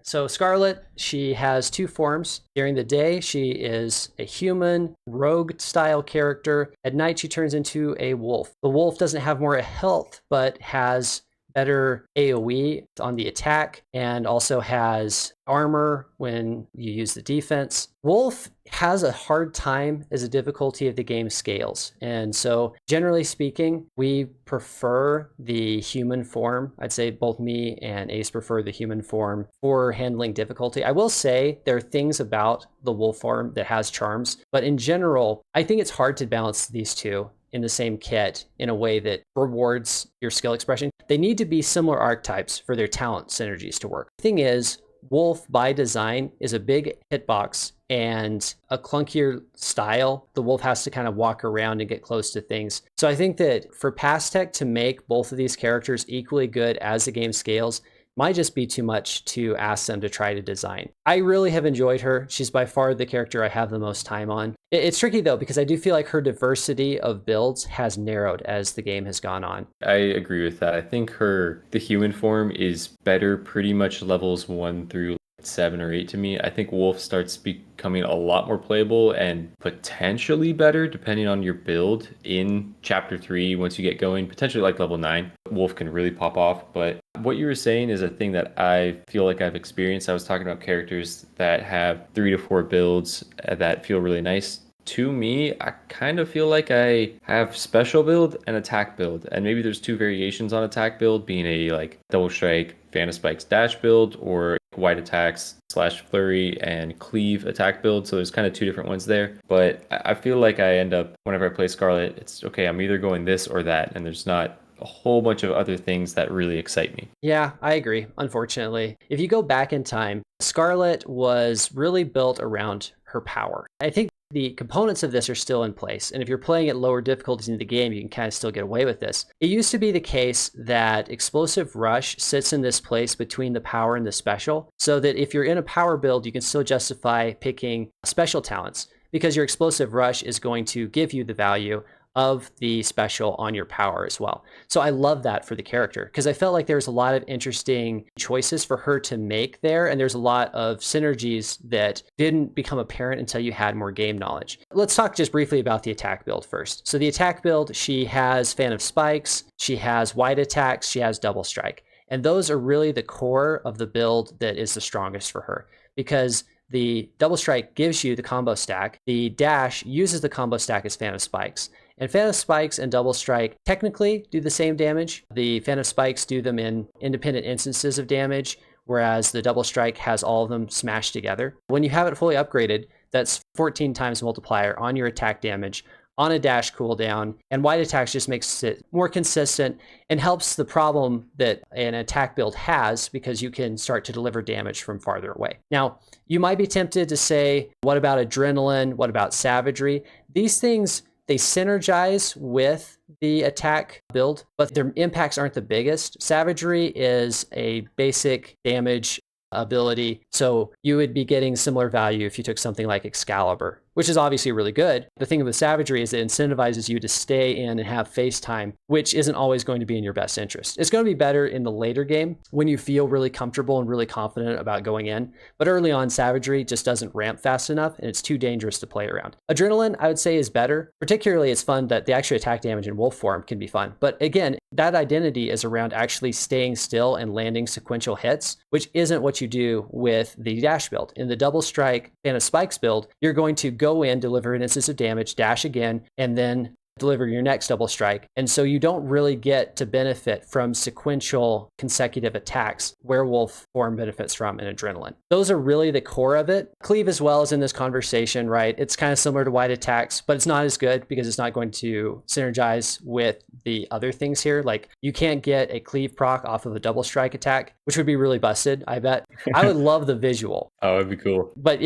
So Scarlet, she has two forms. During the day, she is a human rogue style character. At night, she turns into a wolf. The wolf doesn't have more health, but has better AoE on the attack and also has armor when you use the defense. Wolf has a hard time as a difficulty if the game scales. And so generally speaking, we prefer the human form. I'd say both me and Ace prefer the human form for handling difficulty. I will say there are things about the wolf form that has charms, but in general, I think it's hard to balance these two in the same kit in a way that rewards your skill expression. They need to be similar archetypes for their talent synergies to work. The thing is, Wolf by design is a big hitbox and a clunkier style. The wolf has to kind of walk around and get close to things. So I think that for Pastech to make both of these characters equally good as the game scales might just be too much to ask them to try to design. I really have enjoyed her. She's by far the character I have the most time on. It's tricky though, because I do feel like her diversity of builds has narrowed as the game has gone on. I agree with that. I think the human form is better pretty much levels 1 through 7 or 8 to me. I think Wolf starts becoming a lot more playable and potentially better depending on your build in chapter 3 once you get going, potentially like level 9. Wolf can really pop off, but what you were saying is a thing that I feel like I've experienced. I was talking about characters that have 3 to 4 builds that feel really nice. To me, I kind of feel like I have special build and attack build, and maybe there's 2 variations on attack build, being a like double strike Fan of Spikes dash build or wide attacks / flurry and cleave attack build. So there's kind of 2 different ones there, but I feel like I end up, whenever I play Scarlet, it's okay, I'm either going this or that, and there's not a whole bunch of other things that really excite me. Yeah, I agree, unfortunately. If you go back in time, Scarlet was really built around her power. I think the components of this are still in place. And if you're playing at lower difficulties in the game, you can kind of still get away with this. It used to be the case that Explosive Rush sits in this place between the power and the special, so that if you're in a power build, you can still justify picking special talents because your Explosive Rush is going to give you the value of the special on your power as well. So I love that for the character because I felt like there's a lot of interesting choices for her to make there. And there's a lot of synergies that didn't become apparent until you had more game knowledge. Let's talk just briefly about the attack build first. So the attack build, she has Fan of Spikes, she has wide attacks, she has double strike. And those are really the core of the build that is the strongest for her because the double strike gives you the combo stack. The dash uses the combo stack as Fan of Spikes. And Fan of Spikes and Double Strike technically do the same damage. The Fan of Spikes do them in independent instances of damage, whereas the Double Strike has all of them smashed together. When you have it fully upgraded, that's 14 times multiplier on your attack damage, on a dash cooldown, and wide attacks just makes it more consistent and helps the problem that an attack build has because you can start to deliver damage from farther away. Now, you might be tempted to say, what about Adrenaline? What about Savagery? These things, they synergize with the attack build, but their impacts aren't the biggest. Savagery is a basic damage ability, so you would be getting similar value if you took something like Excalibur, which is obviously really good. The thing with Savagery is it incentivizes you to stay in and have face time, which isn't always going to be in your best interest. It's going to be better in the later game when you feel really comfortable and really confident about going in. But early on, Savagery just doesn't ramp fast enough and it's too dangerous to play around. Adrenaline, I would say, is better. Particularly, it's fun that the actual attack damage in wolf form can be fun. But again, that identity is around actually staying still and landing sequential hits, which isn't what you do with the dash build. In the double strike Fan of Spikes build, you're going to go in, deliver an instance of damage, dash again, and then deliver your next double strike. And so you don't really get to benefit from sequential consecutive attacks Werewolf form benefits from in Adrenaline. Those are really the core of it. Cleave as well is in this conversation, right? It's kind of similar to wide attacks, but it's not as good because it's not going to synergize with the other things here. Like you can't get a cleave proc off of a double strike attack, which would be really busted, I bet. I would love the visual. Oh, it'd be cool. But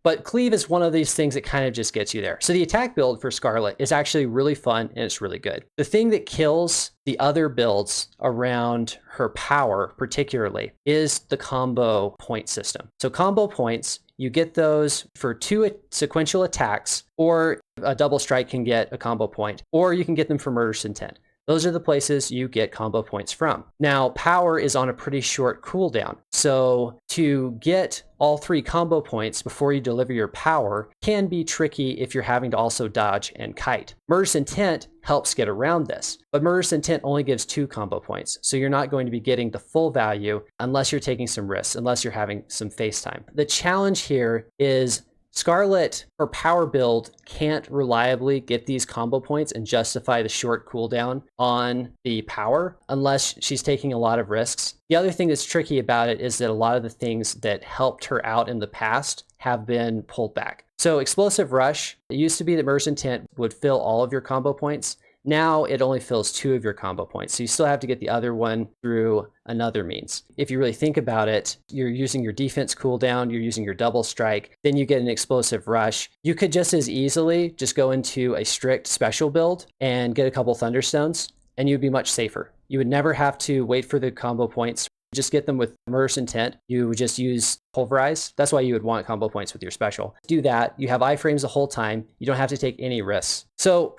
but cleave is one of these things that kind of just gets you there. So the attack build for Scarlet is actually really fun and it's really good. The thing that kills the other builds around her power particularly is the combo point system. So combo points, you get those for 2 sequential attacks, or a double strike can get a combo point, or you can get them for murderous intent. Those are the places you get combo points from. Now, power is on a pretty short cooldown. So to get all 3 combo points before you deliver your power can be tricky if you're having to also dodge and kite. Murderous Intent helps get around this, but Murderous Intent only gives 2 combo points. So you're not going to be getting the full value unless you're taking some risks, unless you're having some face time. The challenge here is Scarlet, her power build, can't reliably get these combo points and justify the short cooldown on the power unless she's taking a lot of risks. The other thing that's tricky about it is that a lot of the things that helped her out in the past have been pulled back. So Explosive Rush, it used to be that Murderous Intent would fill all of your combo points. Now it only fills 2 of your combo points. So you still have to get the other one through another means. If you really think about it, you're using your defense cooldown, you're using your double strike, then you get an explosive rush. You could just as easily just go into a strict special build and get a couple Thunderstones, and you'd be much safer. You would never have to wait for the combo points. Just get them with Murderous Intent. You would just use Pulverize. That's why you would want combo points with your special. Do that. You have iframes the whole time. You don't have to take any risks. So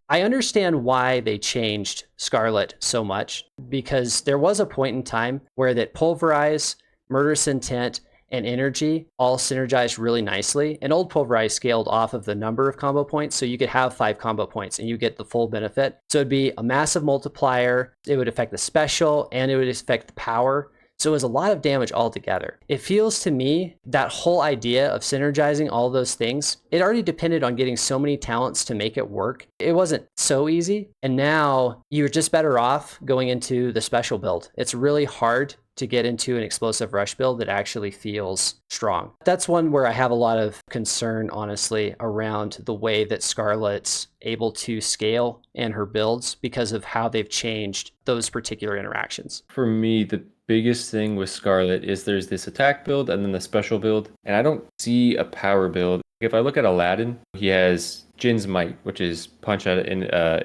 I understand why they changed Scarlet so much, because there was a point in time where that Pulverize, Murderous Intent, and Energy all synergized really nicely. And old Pulverize scaled off of the number of combo points, so you could have 5 combo points and you get the full benefit. So it'd be a massive multiplier, it would affect the special, and it would affect the power. So it was a lot of damage altogether. It feels to me that whole idea of synergizing all those things, it already depended on getting so many talents to make it work. It wasn't so easy. And now you're just better off going into the special build. It's really hard to get into an explosive rush build that actually feels strong. That's one where I have a lot of concern, honestly, around the way that Scarlet's able to scale and her builds because of how they've changed those particular interactions. For me, the biggest thing with Scarlet is there's this attack build and then the special build, and I don't see a power build. If I look at Aladdin, he has Jin's Might, which is punch at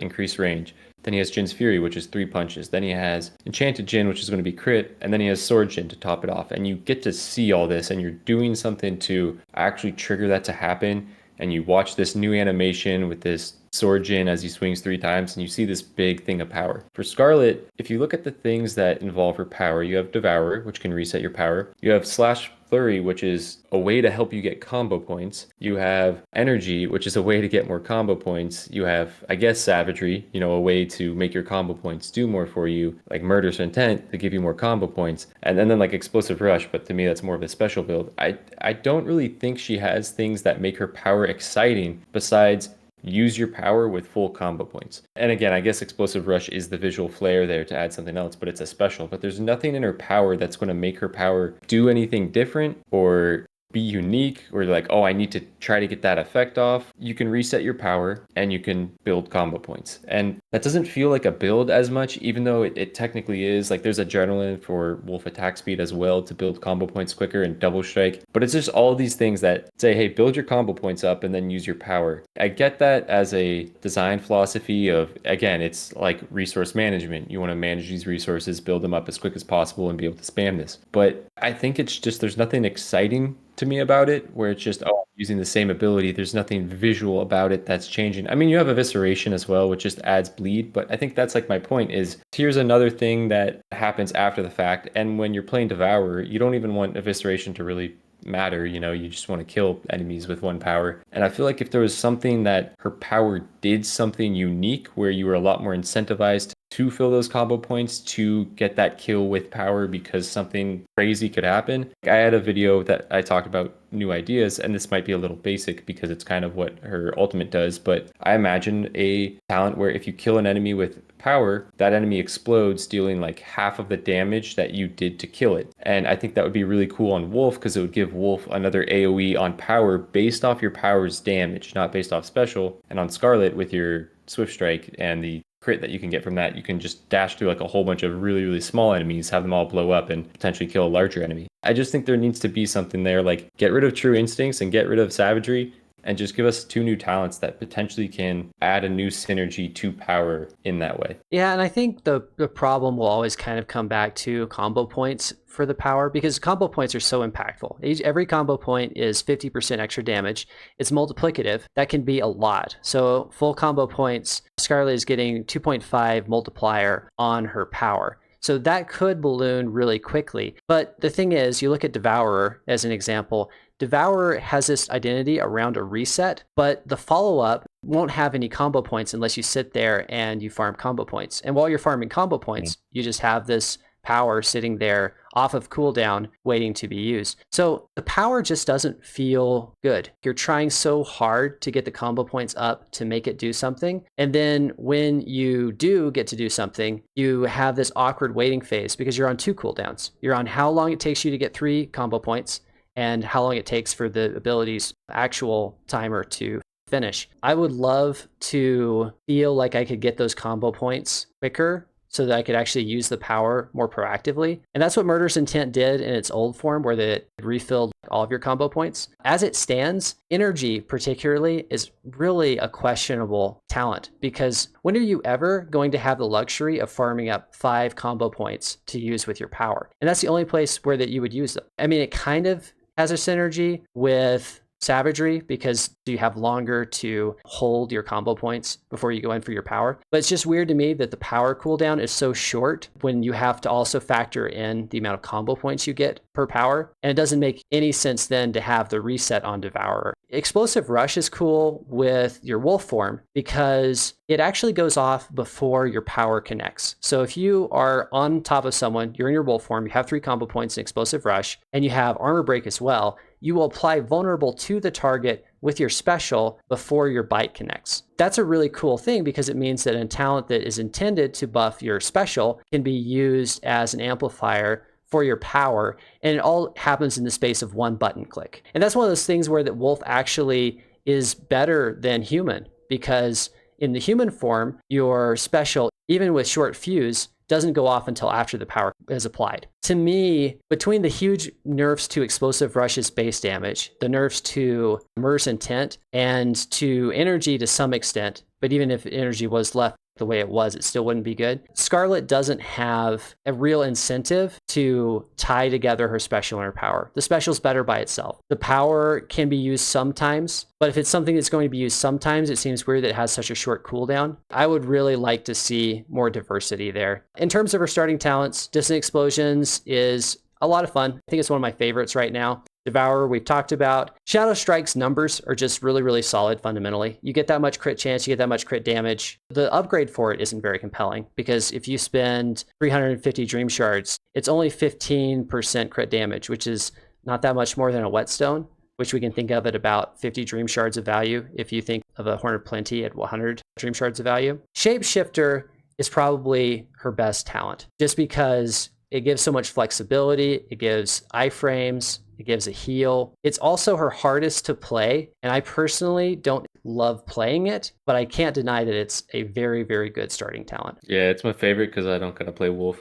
increased range. Then he has Jin's Fury, which is 3 punches. Then he has Enchanted Jin, which is going to be crit. And then he has Sword Jin to top it off. And you get to see all this, and you're doing something to actually trigger that to happen. And you watch this new animation with this Sword Jin as he swings 3 times, and you see this big thing of power. For Scarlet, if you look at the things that involve her power, you have Devourer, which can reset your power. You have Slash Flurry, which is a way to help you get combo points. You have Energy, which is a way to get more combo points. You have, I guess, Savagery, a way to make your combo points do more for you, like Murderous Intent to give you more combo points. And then like Explosive Rush, but to me that's more of a special build. I don't really think she has things that make her power exciting besides use your power with full combo points. And again, I guess Explosive Rush is the visual flair there to add something else, but it's a special. But there's nothing in her power that's going to make her power do anything different or be unique, or like, oh, I need to try to get that effect off. You can reset your power and you can build combo points. And that doesn't feel like a build as much, even though it technically is. Like there's Adrenaline for Wolf attack speed as well to build combo points quicker, and Double Strike. But it's just all these things that say, hey, build your combo points up and then use your power. I get that as a design philosophy of, again, it's like resource management. You want to manage these resources, build them up as quick as possible and be able to spam this. But I think it's just, there's nothing exciting to me about it, where it's just, oh, I'm using the same ability. There's nothing visual about it that's changing. I mean, you have Evisceration as well, which just adds bleed, but I think that's like my point is, here's another thing that happens after the fact. And when you're playing Devourer, you don't even want Evisceration to really matter, you just want to kill enemies with 1 power. And I feel like if there was something that her power did something unique, where you were a lot more incentivized to fill those combo points to get that kill with power because something crazy could happen. I had a video that I talked about new ideas, and this might be a little basic because it's kind of what her ultimate does, but I imagine a talent where if you kill an enemy with power, that enemy explodes, dealing like half of the damage that you did to kill it. And I think that would be really cool on Wolf, because it would give Wolf another AoE on power based off your power's damage, not based off special. And on Scarlet, with your Swift Strike and the crit that you can get from that, you can just dash through like a whole bunch of really, really small enemies, have them all blow up and potentially kill a larger enemy. I just think there needs to be something there, like get rid of True Instincts and get rid of Savagery and just give us two new talents that potentially can add a new synergy to power in that way. Yeah, and I think the problem will always kind of come back to combo points for the power, because combo points are so impactful. Every combo point is 50% extra damage. It's multiplicative. That can be a lot. So full combo points, Scarlet is getting 2.5 multiplier on her power. So that could balloon really quickly. But the thing is, you look at Devourer as an example. Devourer has this identity around a reset, but the follow-up won't have any combo points unless you sit there and you farm combo points. And while you're farming combo points, you just have this power sitting there off of cooldown waiting to be used. So the power just doesn't feel good. You're trying so hard to get the combo points up to make it do something. And then when you do get to do something, you have this awkward waiting phase because you're on two cooldowns. You're on how long it takes you to get 3 combo points and how long it takes for the ability's actual timer to finish. I would love to feel like I could get those combo points quicker so that I could actually use the power more proactively. And that's what Murder's Intent did in its old form, where it refilled all of your combo points. As it stands, Energy particularly is really a questionable talent, because when are you ever going to have the luxury of farming up 5 combo points to use with your power? And that's the only place where that you would use them. I mean, it kind of has a synergy with Savagery because you have longer to hold your combo points before you go in for your power. But it's just weird to me that the power cooldown is so short when you have to also factor in the amount of combo points you get per power. And it doesn't make any sense then to have the reset on Devourer. Explosive Rush is cool with your wolf form because it actually goes off before your power connects. So if you are on top of someone, you're in your wolf form, you have 3 combo points in Explosive Rush, and you have Armor Break as well, you will apply vulnerable to the target with your special before your bite connects. That's a really cool thing because it means that a talent that is intended to buff your special can be used as an amplifier for your power, and it all happens in the space of 1 button click. And that's one of those things where that Wolf actually is better than human, because in the human form, your special, even with short fuse, doesn't go off until after the power is applied. To me, between the huge nerfs to Explosive Rush's base damage, the nerfs to Murder's Intent, and to Energy to some extent, but even if Energy was left the way it was, it still wouldn't be good. Scarlet doesn't have a real incentive to tie together her special and her power. The special's better by itself. The power can be used sometimes, but if it's something that's going to be used sometimes, it seems weird that it has such a short cooldown. I would really like to see more diversity there. In terms of her starting talents, Distant Explosions is a lot of fun. I think it's one of my favorites right now. Devourer, we've talked about. Shadow Strike's numbers are just really, really solid fundamentally. You get that much crit chance, you get that much crit damage. The upgrade for it isn't very compelling because if you spend 350 Dream Shards, it's only 15% crit damage, which is not that much more than a Whetstone, which we can think of at about 50 Dream Shards of value if you think of a Horn of Plenty at 100 Dream Shards of value. Shapeshifter is probably her best talent just because it gives so much flexibility, it gives iframes, it gives a heal. It's also her hardest to play, and I personally don't love playing it, but I can't deny that it's a very, very good starting talent. Yeah, it's my favorite because I don't gotta play Wolf.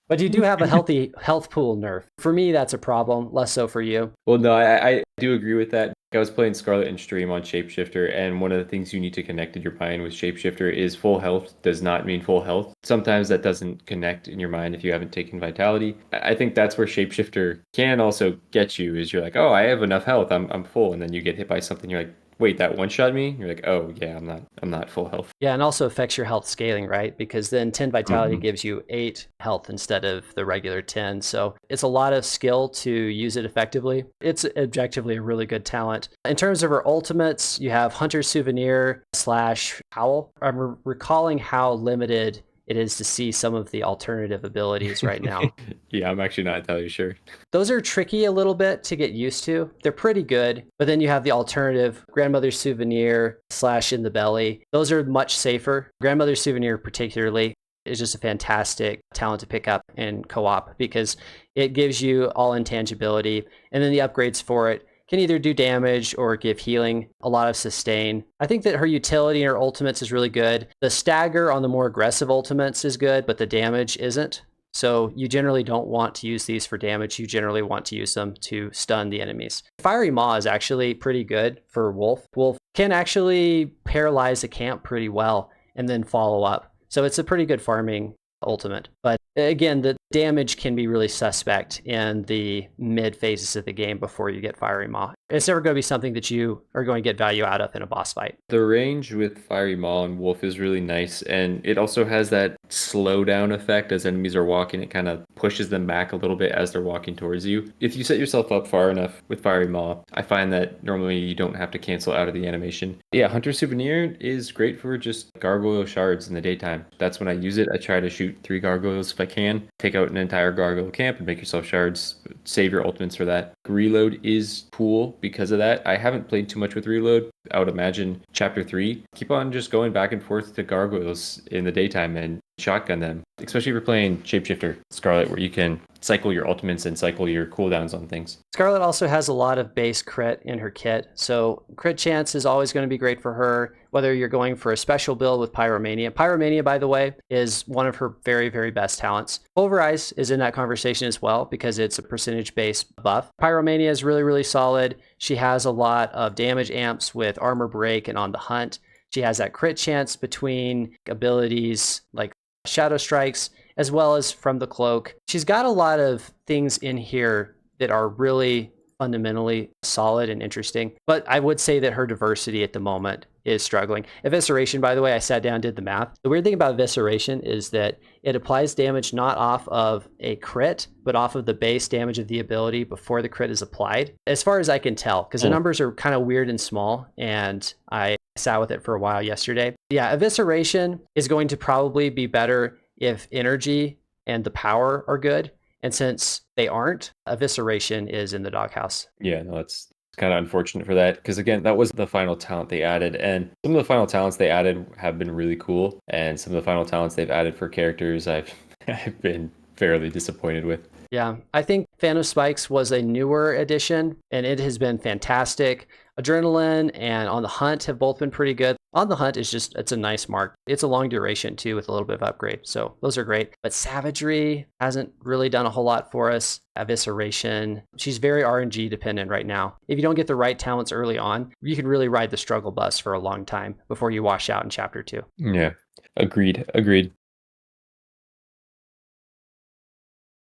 But you do have a healthy health pool nerf. For me, that's a problem, less so for you. Well, no, I do agree with that. I was playing Scarlet in stream on Shapeshifter, and one of the things you need to connect in your mind with Shapeshifter is full health does not mean full health. Sometimes that doesn't connect in your mind if you haven't taken Vitality. I think that's where Shapeshifter can also get you, is you're like, oh, I have enough health, I'm full, and then you get hit by something, you're like, wait, that one shot me? You're like, oh yeah, I'm not full health. Yeah, and also affects your health scaling, right? Because then 10 vitality gives you 8 health instead of the regular 10. So it's a lot of skill to use it effectively. It's objectively a really good talent. In terms of her ultimates, you have Hunter's Souvenir / Howl. I'm recalling how limited it is to see some of the alternative abilities right now. Yeah, I'm actually not entirely sure. Those are tricky a little bit to get used to. They're pretty good, but then you have the alternative Grandmother's Souvenir / In the Belly. Those are much safer. Grandmother's Souvenir particularly is just a fantastic talent to pick up in co-op because it gives you all intangibility, and then the upgrades for it can either do damage or give healing, a lot of sustain. I think that her utility and her ultimates is really good. The stagger on the more aggressive ultimates is good, but the damage isn't. So you generally don't want to use these for damage. You generally want to use them to stun the enemies. Fiery Maw is actually pretty good for Wolf. Wolf can actually paralyze a camp pretty well and then follow up. So it's a pretty good farming ultimate. But again, the damage can be really suspect in the mid phases of the game before you get Fiery Maw. It's never going to be something that you are going to get value out of in a boss fight. The range with Fiery Maw and Wolf is really nice, and it also has that slowdown effect as enemies are walking. It kind of pushes them back a little bit as they're walking towards you. If you set yourself up far enough with Fiery Maw, I find that normally you don't have to cancel out of the animation. Yeah, Hunter Souvenir is great for just gargoyle shards in the daytime. That's when I use it. I try to shoot 3 gargoyles if I can. Take out an entire gargoyle camp and make yourself shards. Save your ultimates for that. Reload is cool because of that. I haven't played too much with reload. I would imagine chapter 3. Keep on just going back and forth to gargoyles in the daytime and shotgun them, especially if you're playing Shapeshifter Scarlet, where you can cycle your ultimates and cycle your cooldowns on things. Scarlet also has a lot of base crit in her kit, so crit chance is always going to be great for her, whether you're going for a special build with Pyromania. Pyromania, by the way, is one of her very, very best talents. Pulverize is in that conversation as well because it's a percentage-based buff. Pyromania is really, really solid. She has a lot of damage amps with Armor Break and On the Hunt. She has that crit chance between abilities like Shadow Strikes, as well as from the cloak. She's got a lot of things in here that are really fundamentally solid and interesting, but I would say that her diversity at the moment is struggling. Evisceration, by the way, I sat down and did the math. The weird thing about Evisceration is that it applies damage not off of a crit, but off of the base damage of the ability before the crit is applied, as far as I can tell, because the numbers are kind of weird and small, and I sat with it for a while yesterday. Yeah, Evisceration is going to probably be better if energy and the power are good. And since they aren't, Evisceration is in the doghouse. Yeah, no, it's kind of unfortunate for that because, again, that was the final talent they added. And some of the final talents they added have been really cool. And some of the final talents they've added for characters I've been fairly disappointed with. Yeah, I think Phantom Spikes was a newer addition, and it has been fantastic. Adrenaline and On the Hunt have both been pretty good. On the Hunt is it's a nice mark. It's a long duration too with a little bit of upgrade. So those are great. But Savagery hasn't really done a whole lot for us. Evisceration, she's very RNG dependent right now. If you don't get the right talents early on, you can really ride the struggle bus for a long time before you wash out in chapter 2. Yeah, agreed.